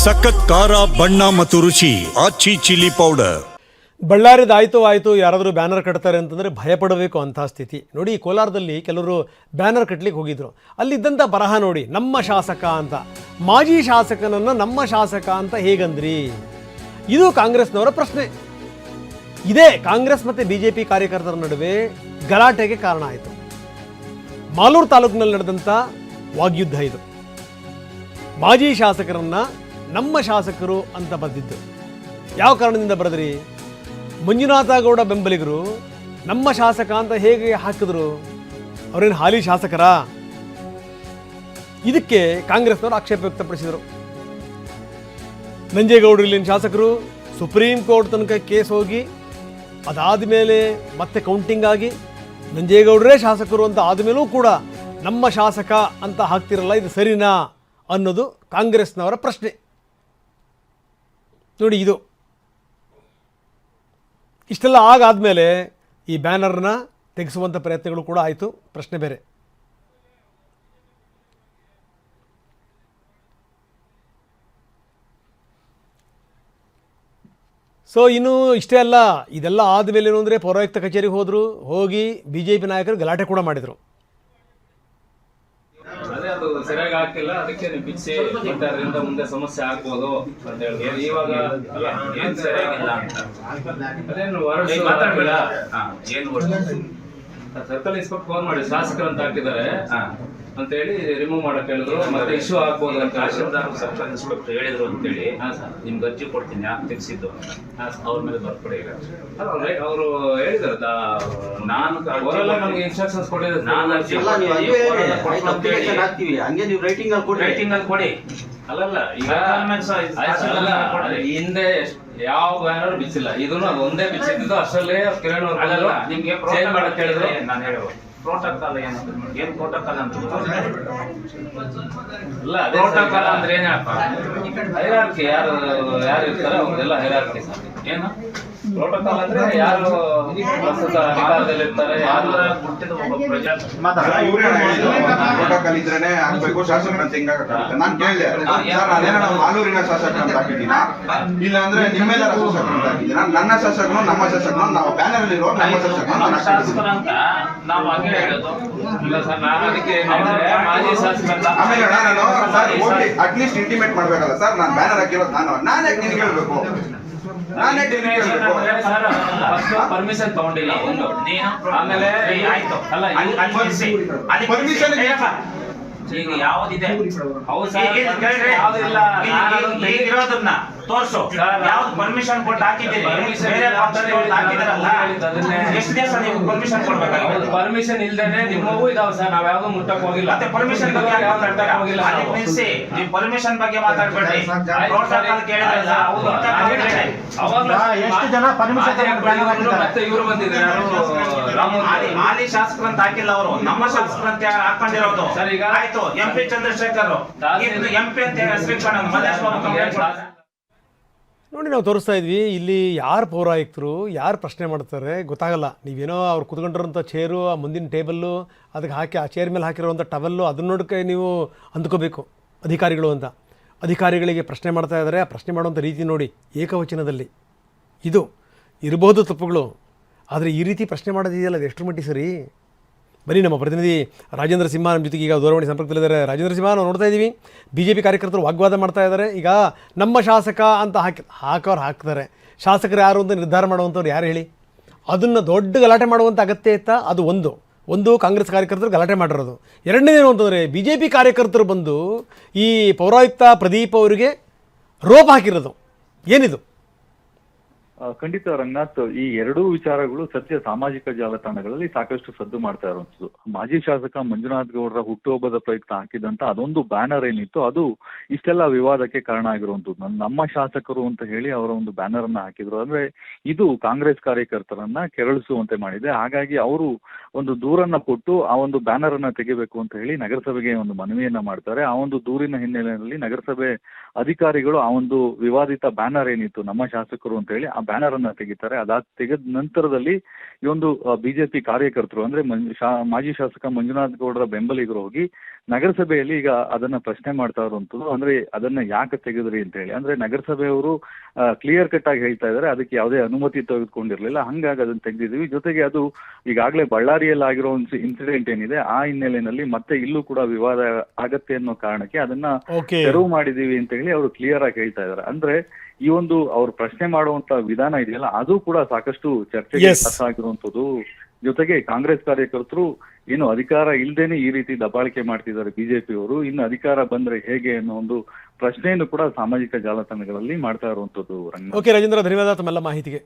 ಸಖತ್ ಖಾರ ಬಣ್ಣ ಮತ್ತು ರುಚಿ ಆಚಿ ಚಿಲ್ಲಿ ಪೌಡರ್. ಬಳ್ಳಾರಿದ ಆಯಿತು ಯಾರಾದರೂ ಬ್ಯಾನರ್ ಕಟ್ತಾರೆ ಅಂತಂದರೆ ಭಯಪಡಬೇಕು ಅಂತಹ ಸ್ಥಿತಿ. ನೋಡಿ, ಕೋಲಾರದಲ್ಲಿ ಕೆಲವರು ಬ್ಯಾನರ್ ಕಟ್ಟಲಿಕ್ಕೆ ಹೋಗಿದ್ರು. ಅಲ್ಲಿದ್ದಂಥ ಬರಹ ನೋಡಿ, ನಮ್ಮ ಶಾಸಕ ಅಂತ. ಮಾಜಿ ಶಾಸಕನನ್ನು ನಮ್ಮ ಶಾಸಕ ಅಂತ ಹೇಗಂದ್ರಿ? ಇದು ಕಾಂಗ್ರೆಸ್ನವರ ಪ್ರಶ್ನೆ. ಇದೇ ಕಾಂಗ್ರೆಸ್ ಮತ್ತು BJP ಕಾರ್ಯಕರ್ತರ ನಡುವೆ ಗಲಾಟೆಗೆ ಕಾರಣ ಆಯಿತು. ಮಾಲೂರು ತಾಲೂಕಿನಲ್ಲಿ ನಡೆದಂಥ ವಾಗ್ಯುದ್ಧ ಇದು. ಮಾಜಿ ಶಾಸಕರನ್ನ ನಮ್ಮ ಶಾಸಕರು ಅಂತ ಬರೆದಿದ್ದು ಯಾವ ಕಾರಣದಿಂದ ಬರೆದ್ರಿ? ಮಂಜುನಾಥ ಗೌಡ ಬೆಂಬಲಿಗರು ನಮ್ಮ ಶಾಸಕ ಅಂತ ಹೇಗೆ ಹಾಕಿದ್ರು? ಅವರೇನು ಹಾಲಿ ಶಾಸಕರ? ಇದಕ್ಕೆ ಕಾಂಗ್ರೆಸ್ನವರು ಆಕ್ಷೇಪ ವ್ಯಕ್ತಪಡಿಸಿದರು. ನಂಜೇಗೌಡರು ಇಲ್ಲಿನ ಶಾಸಕರು, ಸುಪ್ರೀಂ ಕೋರ್ಟ್ ತನಕ ಕೇಸ್ ಹೋಗಿ ಅದಾದ ಮೇಲೆ ಮತ್ತೆ ಕೌಂಟಿಂಗ್ ಆಗಿ ನಂಜೇಗೌಡರೇ ಶಾಸಕರು ಅಂತ ಆದಮೇಲೂ ಕೂಡ ನಮ್ಮ ಶಾಸಕ ಅಂತ ಹಾಕ್ತಿರಲ್ಲ, ಇದು ಸರಿನಾ ಅನ್ನೋದು ಕಾಂಗ್ರೆಸ್ನವರ ಪ್ರಶ್ನೆ. ನೋಡಿ, ಇದು ಇಷ್ಟೆಲ್ಲ ಆಗಾದಮೇಲೆ ಈ ಬ್ಯಾನರ್ನ ತೆಗೆಸುವಂಥ ಪ್ರಯತ್ನಗಳು ಕೂಡ ಆಯಿತು. ಪ್ರಶ್ನೆ ಬೇರೆ. ಸೊ ಇನ್ನು ಇಷ್ಟೇ ಅಲ್ಲ, ಇದೆಲ್ಲ ಆದಮೇಲೆ ಏನು ಅಂದರೆ ಪೌರಾಯುಕ್ತ ಕಚೇರಿಗೆ ಹೋಗಿ BJP ನಾಯಕರು ಗಲಾಟೆ ಕೂಡ ಮಾಡಿದರು. ಅದು ಸರಿಯಾಗಿ ಆಗ್ತಿಲ್ಲ, ಅದಕ್ಕೆ ನೀವು ಬಿಚ್ಚಿ ಮತ್ತೆ ಅದರಿಂದ ಮುಂದೆ ಸಮಸ್ಯೆ ಆಗ್ಬೋದು ಅಂತ ಹೇಳಿ ಇವಾಗ ಅಲ್ಲ ಏನ್ ಸರಿಯಾಗಿಲ್ಲ ಅಂತ ಅದೇನು ಮಾತಾಡ್ಬೇಡ. ಸರ್ಕಲ್ ಇನ್ಸ್ಪೆಕ್ಟರ್ ಫೋನ್ ಮಾಡಿ ಶಾಸಕರು ಅಂತ ಹಾಕಿದ್ದಾರೆ ಅಂತ ಹೇಳಿ ರಿಮೂವ್ ಮಾಡಕ್ ಹೇಳಿದ್ರು. ಮತ್ತೆ ಇಶ್ಯೂ ಆಗ್ಬೋದು ಅಂತ ತಹಶೀಲ್ದಾರ್ ಸರ್ಕಲ್ ಇನ್ಸ್ಪೆಕ್ಟರ್ ಹೇಳಿದ್ರು ಅಂತೇಳಿ ನಿಮ್ಗೆ ಅರ್ಜಿ ಕೊಡ್ತೀನಿ ಯಾಕೆ ತೆಗಿಸಿದ್ದು ಅವ್ರ ಮೇಲೆ ಬರ್ಕೊಡಿ. ಈಗ ಅವರು ಹೇಳಿದಾರೆ, ನಾನು ನಮ್ಗೆ ಇನ್ಸ್ಟ್ರಕ್ಷನ್ಸ್ ಕೊಟ್ಟಿದ್ದಾರೆ. ನಾನು ಹಂಗೆ ನೀವು ರೈಟಿಂಗ್ ಅಲ್ಲಿ ಕೊಡಿ. ಅಲ್ಲಲ್ಲ, ಈಗ ಹಿಂದೆ ಯಾವ ಬ್ಯಾನರ್ ಬಿಚ್ಚಿಲ್ಲ, ಇದನ್ನು ಅದು ಒಂದೇ ಬಿಚ್ಚಿದ್ದು. ಅಷ್ಟರಲ್ಲೇ ಕಿರಣ್ ಅವ್ರು ನಿಮ್ಗೆ ಚೇಂಜ್ ಮಾಡಕ್ ಹೇಳಿದ್ರು. ನಾನು ಹೇಳುವ ಪ್ರೋಟೋಕಾಲ್ ಏನ್ ಪ್ರೋಟೋಕಾಲ್ ಅಂತ ಅಲ್ಲ, ಪ್ರೋಟೋಕಾಲ್ ಅಂದ್ರೆ ಏನಪ್ಪ? ಹೈರಾರ್ಕಿ ಯಾರು ಇರ್ತಾರೆ ಅವ್ರದೆಲ್ಲ ಹೈರಾರ್ಕಿ. ಏನು ಪ್ರೋಟೋಕಾಲ್ ಅಂದ್ರೆ ಯಾರು ಪ್ರಸ್ತುತ ಅಧಿಕಾರದಲ್ಲಿ ಇರ್ತಾರೆ, ಯಾರು ಹುಟ್ಟಿದ ಒಬ್ಬ ಪ್ರಜಾ ಪ್ರೋಟೋಕಾಲ್ ಇದ್ರೇನೆ ಆಗ್ಬೇಕು ಶಾಸಕ ಅಂತ ಹಿಂಗಾಗುತ್ತೆ. ನಾನ್ ಕೇಳಿದೆ, ನಾನೇನ ಮಾಲೂರಿನ ಶಾಸಕ ಅಂತ ಹಾಕಿದ್ದೀನ, ಇಲ್ಲ ಅಂದ್ರೆ ನಿಮ್ಮೆಲ್ಲರ ಶಾಸಕ ಅಂತ ಹಾಕಿದ್ದೀನ. ನನ್ನ ಶಾಸಕನು ನಮ್ಮ ಶಾಸಕನು ನಾವು ಬ್ಯಾನರ್ ಅಲ್ಲಿ ಇರೋ ನಮ್ಮ ಶಾಸಕನು ಅಂತ ನಾವು ಹಾಗೆ ಹೇಳೋದು. ಇಲ್ಲ ಸರ್, ನಾನು ಅದಕ್ಕೆ ಮಾಜಿ ಶಾಸಕ ಅಂತ ಆಮೇಲೆ ನಾನು ಸರ್ ಹೋಗಿ ಅಟ್ಲೀಸ್ಟ್ ಇಂಟಿಮೇಟ್ ಮಾಡ್ಬೇಕಲ್ಲ ಸರ್, ನಾನು ಬ್ಯಾನರ್ ಹಾಕಿರೋದು ನಾನು ಯಾಕೆ ನಿನ್ಗೆ ಹೇಳ್ಬೇಕು? ಪರ್ಮಿಷನ್ ತಗೊಂಡಿಲ್ಲ ಒಂದು, ಆಮೇಲೆ ಆಯ್ತು ಅಲ್ಲ ಪರ್ಮಿಷನ್ ಈಗ ಯಾವ್ದಿದೆ ಇರೋದನ್ನ ತೋರ್ಸು. ಯಾವ್ದು ಪರ್ಮಿಷನ್ ಕೊಟ್ಟು ಹಾಕಿದ್ದೀರಿ? ಎಷ್ಟು ದಿವಸ ನೀವು ಪರ್ಮಿಷನ್ ಕೊಡ್ಬೇಕಾಗುತ್ತೆ? ಪರ್ಮಿಷನ್ ಇಲ್ದೇನೆ ನಿಮ್ಮವು ಇದಾವೆ ಸರ್, ನಾವ್ ಯಾವ್ದು ಮುಟ್ಟಕ್ ಹೋಗಿಲ್ಲ. ಮತ್ತೆ ಪರ್ಮಿಷನ್ ಬಗ್ಗೆ ಹೋಗಿಲ್ಲ. ನಿಲ್ಸಿ, ನೀವು ಪರ್ಮಿಷನ್ ಬಗ್ಗೆ ಮಾತಾಡ್ಬೇಡ್ರಿ. ಪ್ರೋಟೋಕಾಲ್ ಕೇಳಿದ್ರಲ್ಲ, ಎಷ್ಟು ಜನ ಪರ್ಮಿಷನ್ ಮತ್ತೆ ಇವರು ಬಂದಿದ್ದಾರೆ, ಮಾಲಿ ಶಾಸಕರು ಅಂತ ಹಾಕಿಲ್ಲ ಅವರು, ನಮ್ಮ ಶಾಸಕರು ಅಂತ ಹಾಕೊಂಡಿರೋದು. ಸರ್, ಈಗ ಆಯ್ತು, MP ಚಂದ್ರಶೇಖರ್ MP ಅಂತ ಹೆಸರಿಟ್ಕೊಂಡು ಮಲ್ಲೇಶ್ ಬಾಬು ಕಂಪ್ಲೇಂಟ್ ನೋಡಿ, ನಾವು ತೋರಿಸ್ತಾ ಇದ್ವಿ. ಇಲ್ಲಿ ಯಾರು ಪೌರಾಯುಕ್ತರು ಯಾರು ಪ್ರಶ್ನೆ ಮಾಡ್ತಾರೆ ಗೊತ್ತಾಗಲ್ಲ. ನೀವೇನೋ ಅವ್ರು ಕುತ್ಕೊಂಡಿರೋಂಥ ಚೇರು, ಆ ಮುಂದಿನ ಟೇಬಲ್ಲು, ಅದಕ್ಕೆ ಹಾಕಿ ಆ ಚೇರ್ ಮೇಲೆ ಹಾಕಿರೋವಂಥ ಟವೆಲ್ಲು, ಅದನ್ನ ನೋಡೋಕ್ಕೆ ನೀವು ಅಂದ್ಕೋಬೇಕು ಅಧಿಕಾರಿಗಳು ಅಂತ. ಅಧಿಕಾರಿಗಳಿಗೆ ಪ್ರಶ್ನೆ ಮಾಡ್ತಾ ಇದ್ದಾರೆ. ಆ ಪ್ರಶ್ನೆ ಮಾಡುವಂಥ ರೀತಿ ನೋಡಿ, ಏಕವಚನದಲ್ಲಿ. ಇದು ಇರಬಹುದು ತಪ್ಪುಗಳು, ಆದರೆ ಈ ರೀತಿ ಪ್ರಶ್ನೆ ಮಾಡೋದಿದೆಯಲ್ಲ, ಅದು ಎಷ್ಟರ ಮಟ್ಟಿಗೆ ಸರಿ? ಬನ್ನಿ, ನಮ್ಮ ಪ್ರತಿನಿಧಿ ರಾಜೇಂದ್ರ ಸಿಂಹ ನಮ್ಮ ಜೊತೆಗೆ ಈಗ ದೂರವಾಣಿ ಸಂಪರ್ಕದಲ್ಲಿದ್ದಾರೆ. ರಾಜೇಂದ್ರ ಸಿಂಹ, ನಾವು ನೋಡ್ತಾ ಇದ್ದೀವಿ BJP ಕಾರ್ಯಕರ್ತರು ವಾಗ್ವಾದ ಮಾಡ್ತಾ ಇದ್ದಾರೆ. ಈಗ ನಮ್ಮ ಶಾಸಕ ಅಂತ ಹಾಕೋರು ಹಾಕ್ತಾರೆ, ಶಾಸಕರು ಯಾರು ಅಂತ ನಿರ್ಧಾರ ಮಾಡುವಂಥವ್ರು ಯಾರು ಹೇಳಿ? ಅದನ್ನು ದೊಡ್ಡ ಗಲಾಟೆ ಮಾಡುವಂಥ ಅಗತ್ಯ ಇತ್ತಾ? ಅದು ಒಂದು ಕಾಂಗ್ರೆಸ್ ಕಾರ್ಯಕರ್ತರು ಗಲಾಟೆ ಮಾಡಿರೋದು. ಎರಡನೇದೇನು ಅಂತಂದರೆ BJP ಕಾರ್ಯಕರ್ತರು ಬಂದು ಈ ಪೌರಾಯುಕ್ತ ಪ್ರದೀಪ್ ಅವರಿಗೆ ರೋಪ್ ಹಾಕಿರೋದು. ಏನಿದು? ಖಂಡಿತ ರಂಗನಾಥ್, ಈ ಎರಡೂ ವಿಚಾರಗಳು ಸದ್ಯ ಸಾಮಾಜಿಕ ಜಾಲತಾಣಗಳಲ್ಲಿ ಸಾಕಷ್ಟು ಸದ್ದು ಮಾಡ್ತಾ ಇರುವಂಥದ್ದು. ಮಾಜಿ ಶಾಸಕ ಮಂಜುನಾಥ್ ಗೌಡರ ಹುಟ್ಟುಹಬ್ಬದ ಪ್ರಯುಕ್ತ ಹಾಕಿದಂತ ಅದೊಂದು ಬ್ಯಾನರ್ ಏನಿತ್ತು, ಅದು ಇಷ್ಟೆಲ್ಲ ವಿವಾದಕ್ಕೆ ಕಾರಣ ಆಗಿರುವಂಥದ್ದು. ನಮ್ಮ ಶಾಸಕರು ಅಂತ ಹೇಳಿ ಅವರ ಒಂದು ಬ್ಯಾನರ್ ಅನ್ನ ಹಾಕಿದ್ರು. ಅಂದ್ರೆ ಇದು ಕಾಂಗ್ರೆಸ್ ಕಾರ್ಯಕರ್ತರನ್ನ ಕೆರಳಿಸುವಂತೆ ಮಾಡಿದೆ. ಹಾಗಾಗಿ ಅವರು ಒಂದು ದೂರನ್ನ ಕೊಟ್ಟು ಆ ಒಂದು ಬ್ಯಾನರ್ ಅನ್ನ ತೆಗಿಬೇಕು ಅಂತ ಹೇಳಿ ನಗರಸಭೆಗೆ ಒಂದು ಮನವಿಯನ್ನ ಮಾಡ್ತಾರೆ. ಆ ಒಂದು ದೂರಿನ ಹಿನ್ನೆಲೆಯಲ್ಲಿ ನಗರಸಭೆ ಅಧಿಕಾರಿಗಳು ಆ ಒಂದು ವಿವಾದಿತ ಬ್ಯಾನರ್ ಏನಿತ್ತು ನಮ್ಮ ಶಾಸಕರು ಅಂತ ಹೇಳಿ ಆ ಬ್ಯಾನರ್ ಅನ್ನ ತೆಗಿತಾರೆ. ಅದಾದ ತೆಗೆದ ನಂತರದಲ್ಲಿ ಈ ಒಂದು ಬಿಜೆಪಿ ಕಾರ್ಯಕರ್ತರು ಅಂದ್ರೆ ಮಾಜಿ ಶಾಸಕ ಮಂಜುನಾಥ್ ಗೌಡರ ಬೆಂಬಲಿಗರು ಹೋಗಿ ನಗರಸಭೆಯಲ್ಲಿ ಈಗ ಅದನ್ನ ಪ್ರಶ್ನೆ ಮಾಡ್ತಾ ಇರುವಂತದ್ದು. ಅಂದ್ರೆ ಅದನ್ನ ಯಾಕೆ ತೆಗೆದ್ರಿ ಅಂತ ಹೇಳಿ. ಅಂದ್ರೆ ನಗರಸಭೆಯವರು ಕ್ಲಿಯರ್ ಕಟ್ ಆಗಿ ಹೇಳ್ತಾ ಇದಾರೆ ಅದಕ್ಕೆ ಯಾವುದೇ ಅನುಮತಿ ತೆಗೆದುಕೊಂಡಿರ್ಲಿಲ್ಲ, ಹಂಗಾಗಿ ಅದನ್ನ ತೆಗೆದಿದ್ವಿ. ಜೊತೆಗೆ ಅದು ಈಗಾಗಲೇ ಬಳ್ಳಾರಿಯಲ್ಲಿ ಆಗಿರೋ ಒಂದು ಇನ್ಸಿಡೆಂಟ್ ಏನಿದೆ ಆ ಹಿನ್ನೆಲೆಯಲ್ಲಿ ಮತ್ತೆ ಇಲ್ಲೂ ಕೂಡ ವಿವಾದ ಆಗತ್ತೆ ಅನ್ನೋ ಕಾರಣಕ್ಕೆ ಅದನ್ನ ತೆರವು ಮಾಡಿದೀವಿ ಅಂತ ಹೇಳಿ ಅವರು ಕ್ಲಿಯರ್ ಆಗಿ ಹೇಳ್ತಾ ಇದಾರೆ. ಅಂದ್ರೆ ಈ ಒಂದು ಅವ್ರು ಪ್ರಶ್ನೆ ಮಾಡುವಂತ ವಿಧಾನ ಇದೆಯಲ್ಲ ಅದು ಕೂಡ ಸಾಕಷ್ಟು ಚರ್ಚೆಗೆ ಆಗಿರುವಂತದ್ದು. ಜೊತೆಗೆ ಕಾಂಗ್ರೆಸ್ ಕಾರ್ಯಕರ್ತರು ಏನು ಅಧಿಕಾರ ಇಲ್ದೇನೆ ಈ ರೀತಿ ದಬ್ಬಾಳಿಕೆ ಮಾಡ್ತಿದ್ದಾರೆ ಬಿಜೆಪಿಯವರು, ಇನ್ನು ಅಧಿಕಾರ ಬಂದ್ರೆ ಹೇಗೆ ಅನ್ನೋ ಒಂದು ಪ್ರಶ್ನೆಯನ್ನು ಕೂಡ ಸಾಮಾಜಿಕ ಜಾಲತಾಣಗಳಲ್ಲಿ ಮಾಡ್ತಾ ಇರುವಂತದ್ದು. ಓಕೆ ರಾಜೇಂದ್ರ, ಧನ್ಯವಾದ ತಮ್ಮೆಲ್ಲ ಮಾಹಿತಿಗೆ.